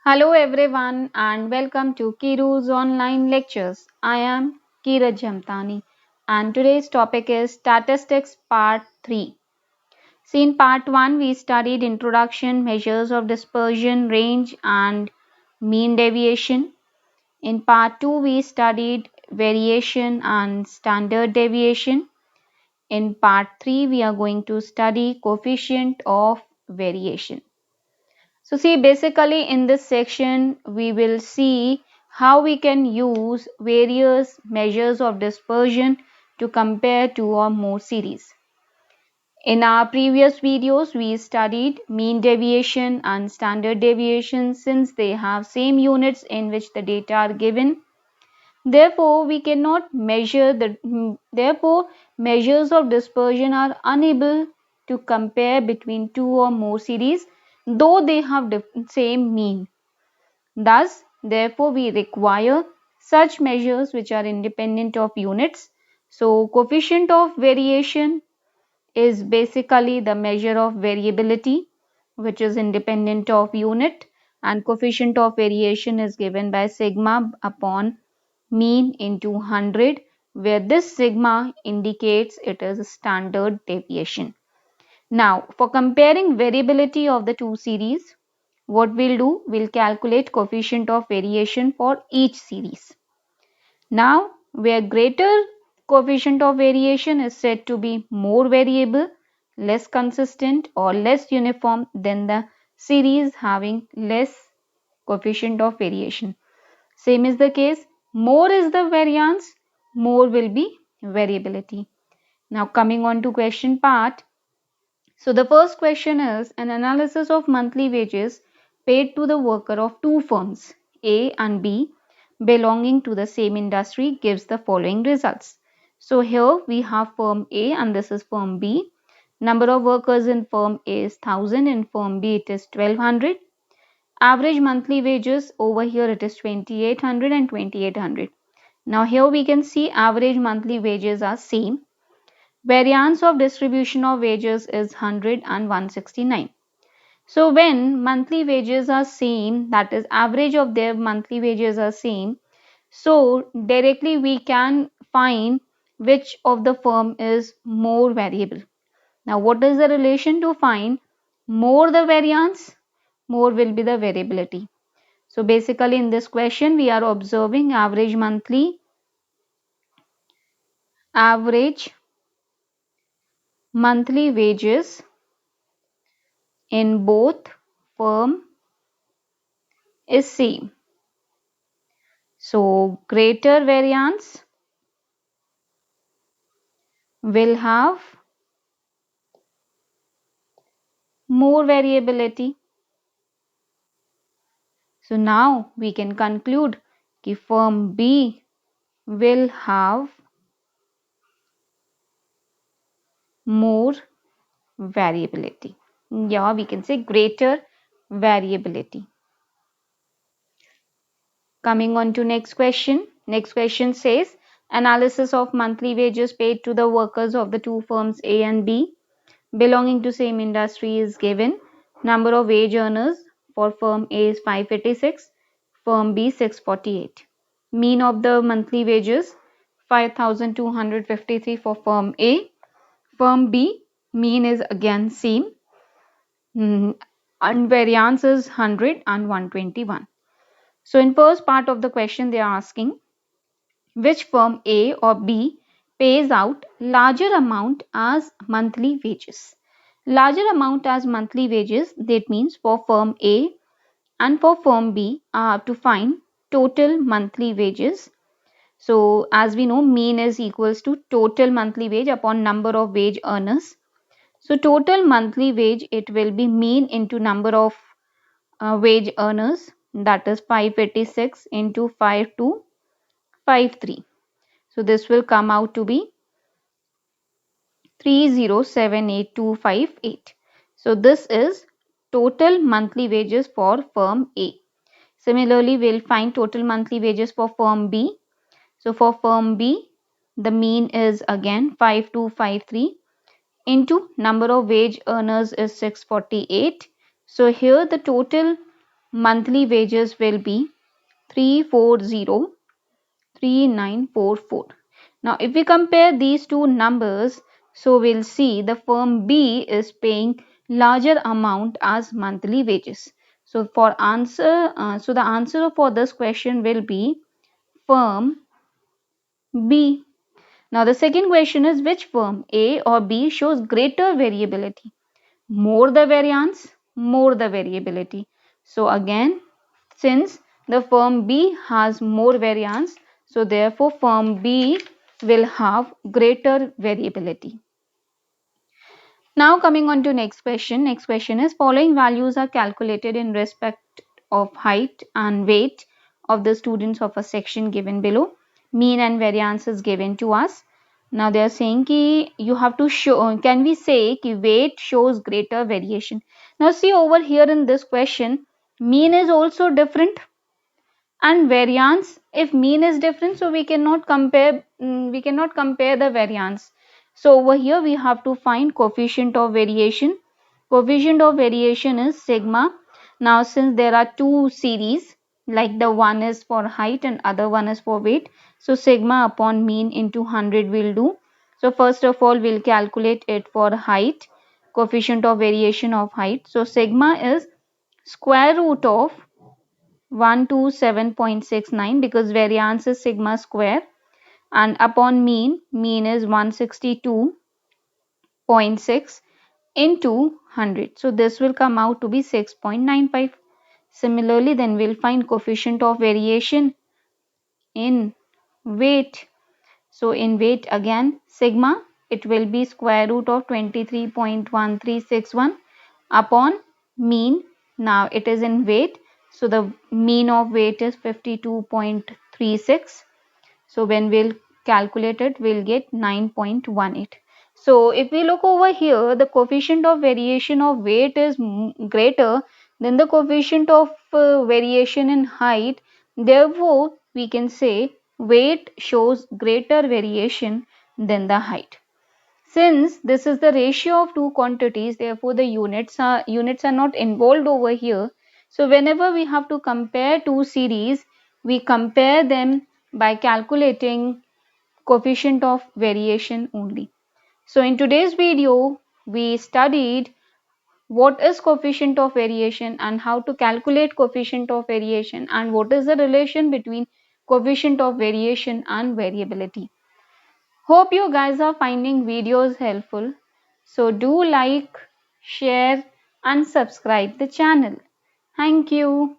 Hello everyone and welcome to Kiru's online lectures. I am Kira Jamtani and today's topic is Statistics Part 3. See, in Part 1 we studied introduction, measures of dispersion, range and mean deviation. In Part 2 we studied variation and standard deviation. In Part 3 we are going to study coefficient of variation. So see, basically in this section, we will see how we can use various measures of dispersion to compare two or more series. In our previous videos, we studied mean deviation and standard deviation since they have same units in which the data are given. Therefore, we cannot measure therefore measures of dispersion are unable to compare between two or more series though they have same mean. Thus, therefore, we require such measures which are independent of units. So, coefficient of variation is basically the measure of variability which is independent of unit, and coefficient of variation is given by sigma upon mean into 100, where this sigma indicates it is a standard deviation. Now, for comparing variability of the two series, what we'll do, we'll calculate coefficient of variation for each series. Now, where greater coefficient of variation is said to be more variable, less consistent or less uniform than the series having less coefficient of variation. Same is the case, more is the variance, more will be variability. Now coming on to question part. So the first question is an analysis of monthly wages paid to the worker of two firms A and B belonging to the same industry gives the following results. So here we have firm A and this is firm B. Number of workers in firm A is 1000, in firm B it is 1200. Average monthly wages over here it is 2800 and 2800. Now here we can see average monthly wages are same. Variance of distribution of wages is 100 and 169. So when monthly wages are same, that is average of their monthly wages are same, so directly we can find which of the firm is more variable. Now what is the relation to find more the variance, more will be the variability. So basically in this question we are observing average monthly wages in both firm is same. So greater variance will have more variability. So now we can conclude that firm B will have more variability. Yeah, we can say greater variability. Coming on to next question. Next question says analysis of monthly wages paid to the workers of the two firms A and B belonging to same industry is given. Number of wage earners for firm A is 586, firm B 648. Mean of the monthly wages 5253 for firm A. Firm B mean is again same. And variance is 100 and 121. So in first part of the question they are asking which firm A or B pays out larger amount as monthly wages. Larger amount as monthly wages, that means for firm A and for firm B I have to find total monthly wages. So as we know mean is equals to total monthly wage upon number of wage earners. So total monthly wage it will be mean into number of wage earners, that is 586 into 5253. So this will come out to be 3078258. So this is total monthly wages for firm A. Similarly, we'll find total monthly wages for firm B. So for firm B, the mean is again 5253 into number of wage earners is 648. So here the total monthly wages will be 340,3944. Now, if we compare these two numbers, so we'll see the firm B is paying larger amount as monthly wages. So the answer for this question will be firm B. Now, the second question is which firm A or B shows greater variability? More the variance, more the variability. So again, since the firm B has more variance, so therefore firm B will have greater variability. Now coming on to next question. Next question is following values are calculated in respect of height and weight of the students of a section given below. Mean and variance is given to us. Now they are saying ki you have to show, can we say ki weight shows greater variation. Now see over here in this question, mean is also different and variance, if mean is different, so we cannot compare the variance. So over here we have to find coefficient of variation. Coefficient of variation is sigma. Now since there are two series, like the one is for height and other one is for weight, so sigma upon mean into 100 will do. So first of all we'll calculate it for height, coefficient of variation of height. So sigma is square root of 127.69 because variance is sigma square, and upon mean is 162.6 into 100. So this will come out to be 6.95. Similarly, then we'll find coefficient of variation in weight. So in weight again sigma, it will be square root of 23.1361 upon mean. Now it is in weight, so the mean of weight is 52.36. So when we'll calculate it, we'll get 9.18. So if we look over here, the coefficient of variation of weight is greater than the coefficient of variation in height. Therefore, we can say weight shows greater variation than the height. Since this is the ratio of two quantities, therefore the units are not involved over here. So whenever we have to compare two series, we compare them by calculating coefficient of variation only. So in today's video, we studied what is coefficient of variation and how to calculate coefficient of variation and what is the relation between coefficient of variation and variability. Hope you guys are finding videos helpful. So do like, share and subscribe the channel. Thank you.